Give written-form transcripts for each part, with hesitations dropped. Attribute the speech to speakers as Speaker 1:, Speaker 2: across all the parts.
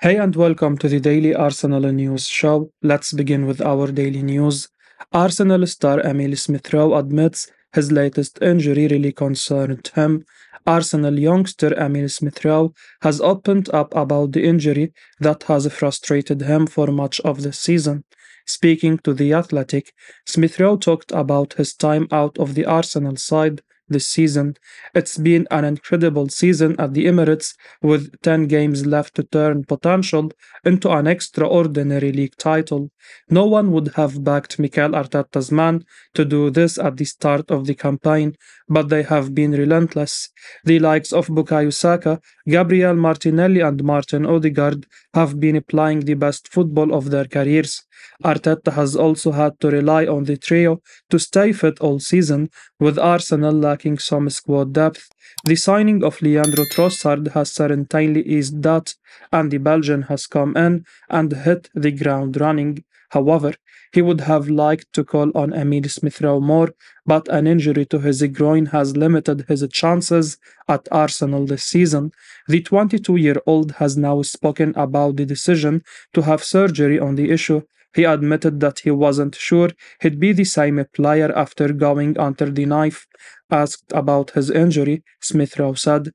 Speaker 1: Hey and welcome to the Daily Arsenal News Show. Let's begin with our daily news. Arsenal star Emile Smith Rowe admits his latest injury really concerned him. Arsenal youngster Emile Smith Rowe has opened up about the injury that has frustrated him for much of the season. Speaking to The Athletic, Smith Rowe talked about his time out of the Arsenal side this season. It's been an incredible season at the Emirates with 10 games left to turn potential into an extraordinary league title. No one would have backed Mikel Arteta's man to do this at the start of the campaign, but they have been relentless. The likes of Bukayo Saka, Gabriel Martinelli, and Martin Odegaard have been playing the best football of their careers. Arteta has also had to rely on the trio to stay fit all season, with Arsenal lacking some squad depth. The signing of Leandro Trossard has certainly eased that, and the Belgian has come in and hit the ground running. However, he would have liked to call on Emile Smith Rowe more, but an injury to his groin has limited his chances at Arsenal this season. The 22-year-old has now spoken about the decision to have surgery on the issue. He admitted that he wasn't sure he'd be the same player after going under the knife. Asked about his injury, Smith Rowe said,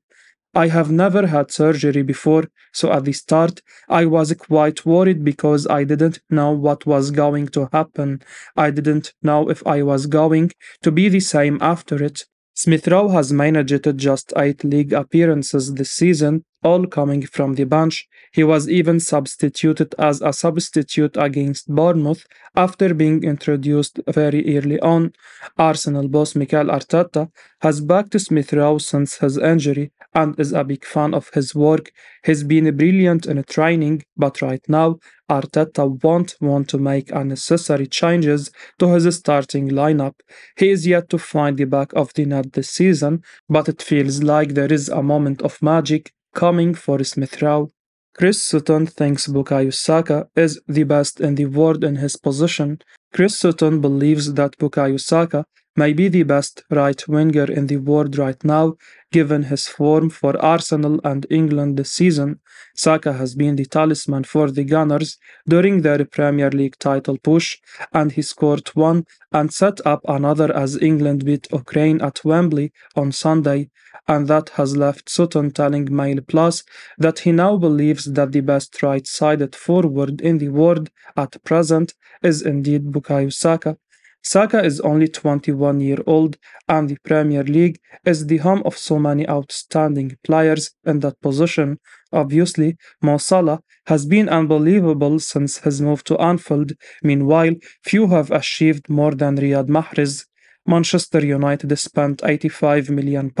Speaker 1: I have never had surgery before, so at the start I was quite worried because I didn't know what was going to happen. I didn't know if I was going to be the same after it. Smith Rowe has managed just 8 league appearances this season, all coming from the bench. He was even substituted as a substitute against Bournemouth after being introduced very early on. Arsenal boss Mikel Arteta has backed Smith Rowe since his injury and is a big fan of his work. He's been brilliant in training, but right now Arteta won't want to make unnecessary changes to his starting lineup. He is yet to find the back of the net this season, but it feels like there is a moment of magic coming for Smith Rowe. Chris Sutton thinks Bukayo Saka is the best in the world in his position. Chris Sutton believes that Bukayo Saka may be the best right winger in the world right now, given his form for Arsenal and England this season. Saka has been the talisman for the Gunners during their Premier League title push, and he scored one and set up another as England beat Ukraine at Wembley on Sunday, and that has left Sutton telling Mail Plus that he now believes that the best right-sided forward in the world at present is indeed Bukayo Saka. Saka is only 21-year-old, and the Premier League is the home of so many outstanding players in that position. Obviously, Mo Salah has been unbelievable since his move to Anfield. Meanwhile, few have achieved more than Riyad Mahrez. Manchester United spent £85 million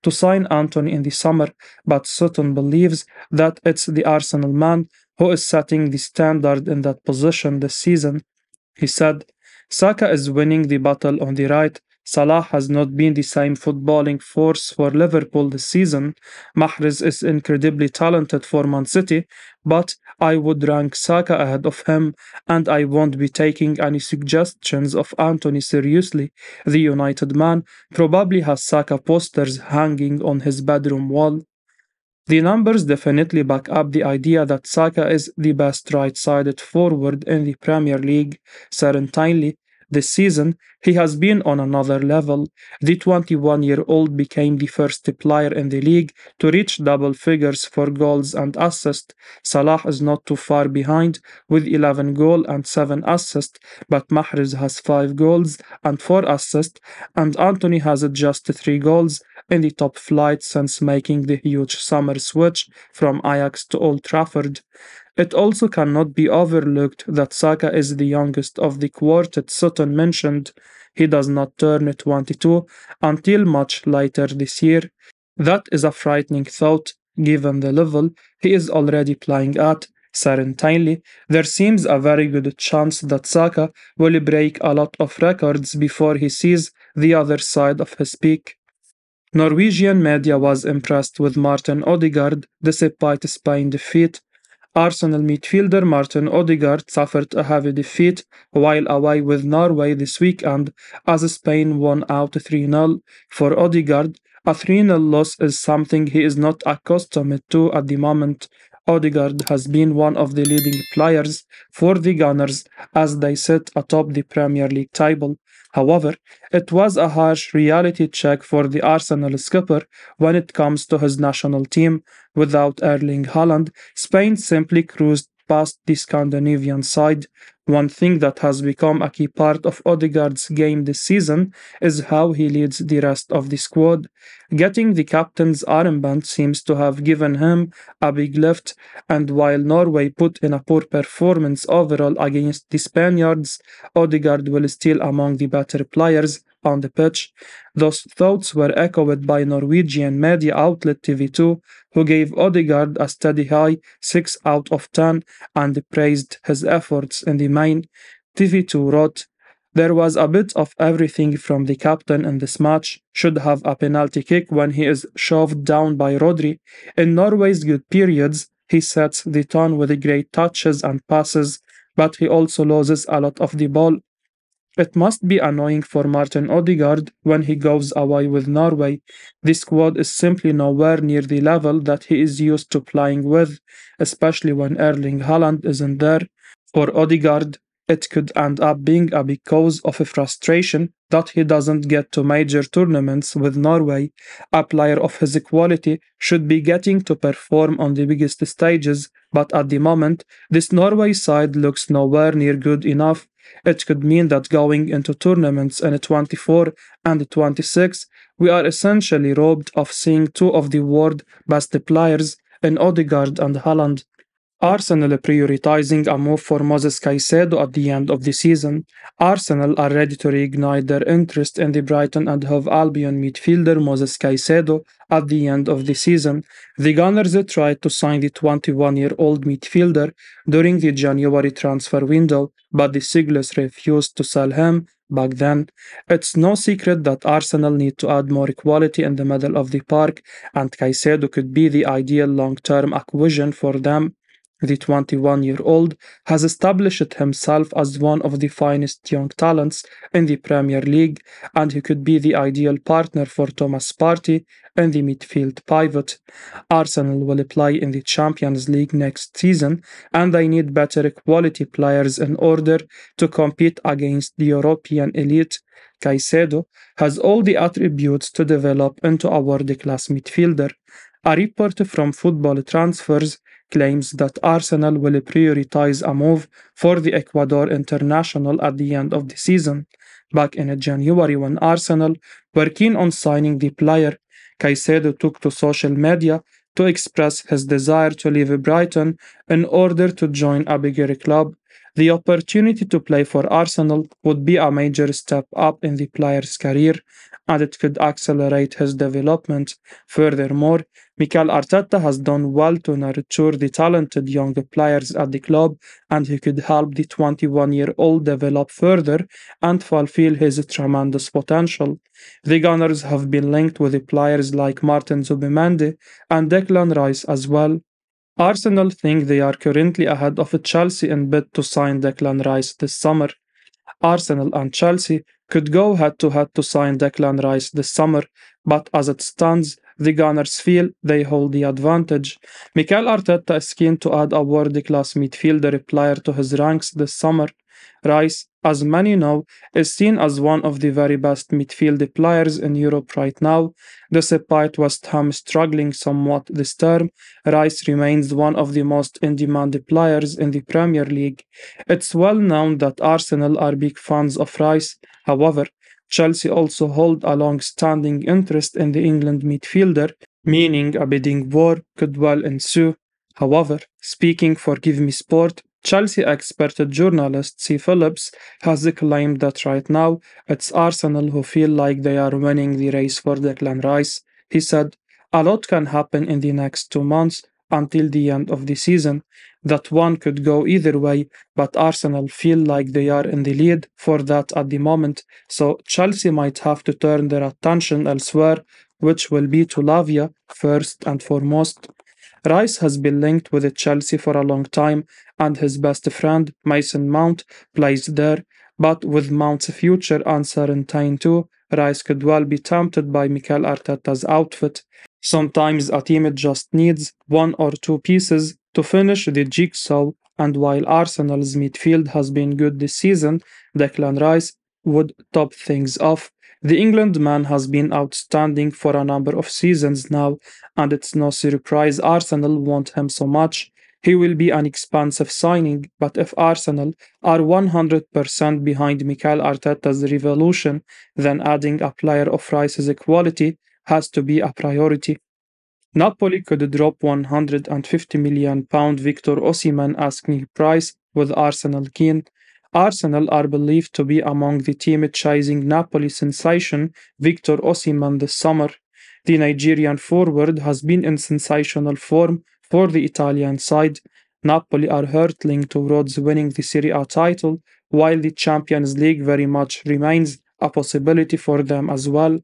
Speaker 1: to sign Anthony in the summer, but Sutton believes that it's the Arsenal man who is setting the standard in that position this season. He said, Saka is winning the battle on the right. Salah has not been the same footballing force for Liverpool this season. Mahrez is incredibly talented for Man City, but I would rank Saka ahead of him, and I won't be taking any suggestions of Anthony seriously. The United man probably has Saka posters hanging on his bedroom wall. The numbers definitely back up the idea that Saka is the best right-sided forward in the Premier League. Certainly, this season, he has been on another level. The 21-year-old became the first player in the league to reach double figures for goals and assists. Salah is not too far behind with 11 goals and 7 assists, but Mahrez has 5 goals and 4 assists, and Anthony has just 3 goals in the top flight since making the huge summer switch from Ajax to Old Trafford. It also cannot be overlooked that Saka is the youngest of the quartet Sutton mentioned. He does not turn 22 until much later this year. That is a frightening thought, given the level he is already playing at. Certainly, there seems a very good chance that Saka will break a lot of records before he sees the other side of his peak. Norwegian media was impressed with Martin Odegaard despite Spain's defeat. Arsenal midfielder Martin Odegaard suffered a heavy defeat while away with Norway this weekend as Spain won out 3-0. For Odegaard, a 3-0 loss is something he is not accustomed to at the moment. Odegaard has been one of the leading players for the Gunners as they sit atop the Premier League table. However, it was a harsh reality check for the Arsenal skipper when it comes to his national team. Without Erling Haaland, Spain simply cruised past the Scandinavian side. One thing that has become a key part of Odegaard's game this season is how he leads the rest of the squad. Getting the captain's armband seems to have given him a big lift, and while Norway put in a poor performance overall against the Spaniards, Odegaard will still among the better players on the pitch. Those thoughts were echoed by Norwegian media outlet TV2, who gave Odegaard a steady high 6 out of 10 and praised his efforts in the main. TV2 wrote, there was a bit of everything from the captain in this match. Should have a penalty kick when he is shoved down by Rodri. In Norway's good periods, he sets the tone with great touches and passes, but he also loses a lot of the ball. It must be annoying for Martin Odegaard when he goes away with Norway. The squad is simply nowhere near the level that he is used to playing with, especially when Erling Haaland isn't there. For Odegaard, it could end up being a big cause of frustration that he doesn't get to major tournaments with Norway. A player of his quality should be getting to perform on the biggest stages, but at the moment, this Norway side looks nowhere near good enough. It could mean that going into tournaments in 24 and 26, we are essentially robbed of seeing two of the world's best players in Odegaard and Haaland. Arsenal prioritizing a move for Moses Caicedo at the end of the season. Arsenal are ready to reignite their interest in the Brighton and Hove Albion midfielder Moses Caicedo at the end of the season. The Gunners tried to sign the 21-year-old midfielder during the January transfer window, but the Seagulls refused to sell him back then. It's no secret that Arsenal need to add more quality in the middle of the park, and Caicedo could be the ideal long-term acquisition for them. The 21-year-old has established himself as one of the finest young talents in the Premier League, and he could be the ideal partner for Thomas Partey in the midfield pivot. Arsenal will play in the Champions League next season, and they need better quality players in order to compete against the European elite. Caicedo has all the attributes to develop into a world-class midfielder. A report from Football Transfers claims that Arsenal will prioritize a move for the Ecuador international at the end of the season. Back in January, when Arsenal were keen on signing the player, Caicedo took to social media to express his desire to leave Brighton in order to join a bigger club. The opportunity to play for Arsenal would be a major step up in the player's career, and it could accelerate his development. Furthermore, Mikel Arteta has done well to nurture the talented young players at the club, and he could help the 21-year-old develop further and fulfill his tremendous potential. The Gunners have been linked with players like Martin Zubimendi and Declan Rice as well. Arsenal think they are currently ahead of Chelsea in bid to sign Declan Rice this summer. Arsenal and Chelsea could go head to head to sign Declan Rice this summer, but as it stands, the Gunners feel they hold the advantage. Mikel Arteta is keen to add a world-class midfielder player to his ranks this summer. Rice, as many know, is seen as one of the very best midfield players in Europe right now. Despite West Ham struggling somewhat this term, Rice remains one of the most in-demand players in the Premier League. It's well known that Arsenal are big fans of Rice. However, Chelsea also hold a long-standing interest in the England midfielder, meaning a bidding war could well ensue. However, speaking for Give Me Sport, Chelsea expert journalist C. Phillips has claimed that right now it's Arsenal who feel like they are winning the race for Declan Rice. He said, a lot can happen in the next 2 months until the end of the season. That one could go either way, but Arsenal feel like they are in the lead for that at the moment, so Chelsea might have to turn their attention elsewhere, which will be to Lavia first and foremost. Rice has been linked with Chelsea for a long time, and his best friend, Mason Mount, plays there. But with Mount's future uncertain too, Rice could well be tempted by Mikel Arteta's outfit. Sometimes a team just needs one or two pieces to finish the jigsaw, and while Arsenal's midfield has been good this season, Declan Rice would top things off. The England man has been outstanding for a number of seasons now, and it's no surprise Arsenal want him so much. He will be an expensive signing, but if Arsenal are 100% behind Mikel Arteta's revolution, then adding a player of Rice's quality has to be a priority. Napoli could drop £150 million Victor Osimhen asking price with Arsenal keen. Arsenal are believed to be among the team chasing Napoli sensation Victor Osimhen this summer. The Nigerian forward has been in sensational form for the Italian side. Napoli are hurtling towards winning the Serie A title, while the Champions League very much remains a possibility for them as well.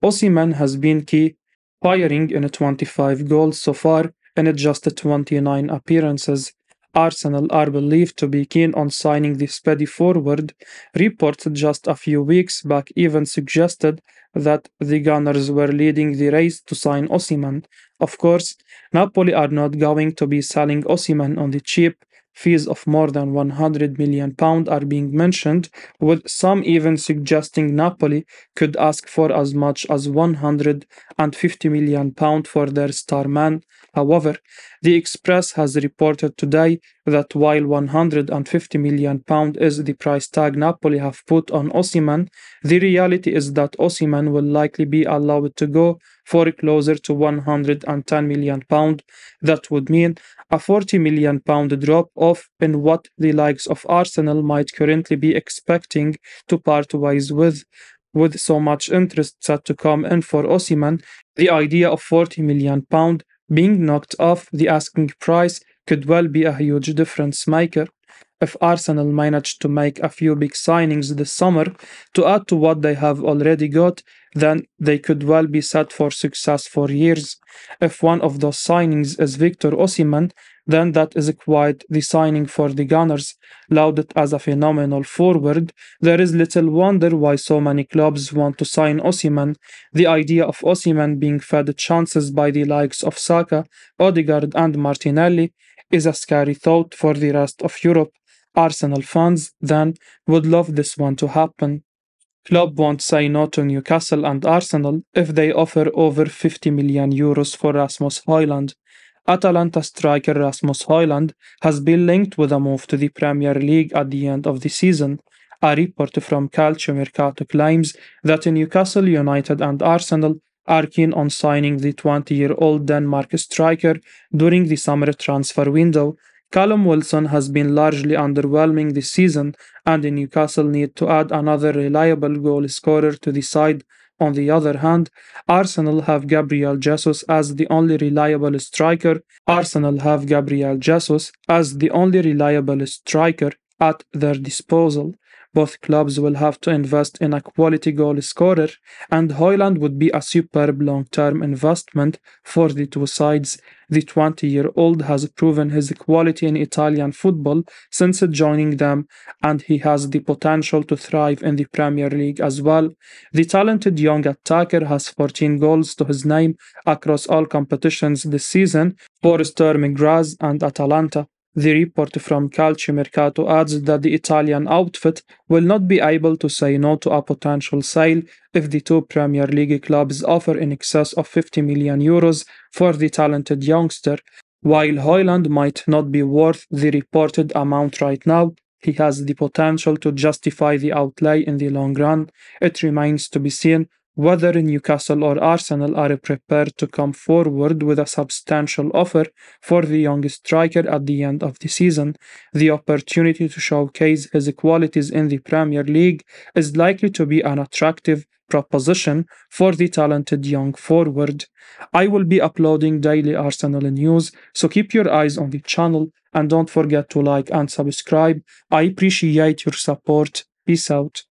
Speaker 1: Osimhen has been key, firing in 25 goals so far in just 29 appearances. Arsenal are believed to be keen on signing the speedy forward. Reports just a few weeks back even suggested that the Gunners were leading the race to sign Osimhen. Of course, Napoli are not going to be selling Osimhen on the cheap. Fees of more than £100 million are being mentioned, with some even suggesting Napoli could ask for as much as £150 million for their star man. However, the Express has reported today that while £150 million is the price tag Napoli have put on Osimhen, the reality is that Osimhen will likely be allowed to go for closer to £110 million. That would mean a £40 million drop off in what the likes of Arsenal might currently be expecting to part ways with. With so much interest set to come in for Osimhen, the idea of £40 million being knocked off the asking price could well be a huge difference maker. If Arsenal manage to make a few big signings this summer to add to what they have already got, then they could well be set for success for years. If one of those signings is Victor Osimhen, then that is quite the signing for the Gunners. Lauded as a phenomenal forward, there is little wonder why so many clubs want to sign Osimhen. The idea of Osimhen being fed chances by the likes of Saka, Odegaard and Martinelli is a scary thought for the rest of Europe. Arsenal fans, then, would love this one to happen. Club won't say no to Newcastle and Arsenal if they offer over €50 million for Rasmus Højlund. Atalanta striker Rasmus Højlund has been linked with a move to the Premier League at the end of the season. A report from Calciomercato claims that Newcastle United and Arsenal are keen on signing the 20-year-old Denmark striker during the summer transfer window. Callum Wilson has been largely underwhelming this season, and Newcastle need to add another reliable goal scorer to the side. On the other hand, Arsenal have Gabriel Jesus as the only reliable striker. At their disposal. Both clubs will have to invest in a quality goal scorer, and Højlund would be a superb long-term investment for the two sides. The 20-year-old has proven his quality in Italian football since joining them, and he has the potential to thrive in the Premier League as well. The talented young attacker has 14 goals to his name across all competitions this season for Sturm Graz and Atalanta. The report from Calciomercato adds that the Italian outfit will not be able to say no to a potential sale if the two Premier League clubs offer in excess of €50 million for the talented youngster. While Højlund might not be worth the reported amount right now, he has the potential to justify the outlay in the long run. It remains to be seen whether Newcastle or Arsenal are prepared to come forward with a substantial offer for the young striker at the end of the season. The opportunity to showcase his qualities in the Premier League is likely to be an attractive proposition for the talented young forward. I will be uploading daily Arsenal news, so keep your eyes on the channel and don't forget to like and subscribe. I appreciate your support. Peace out.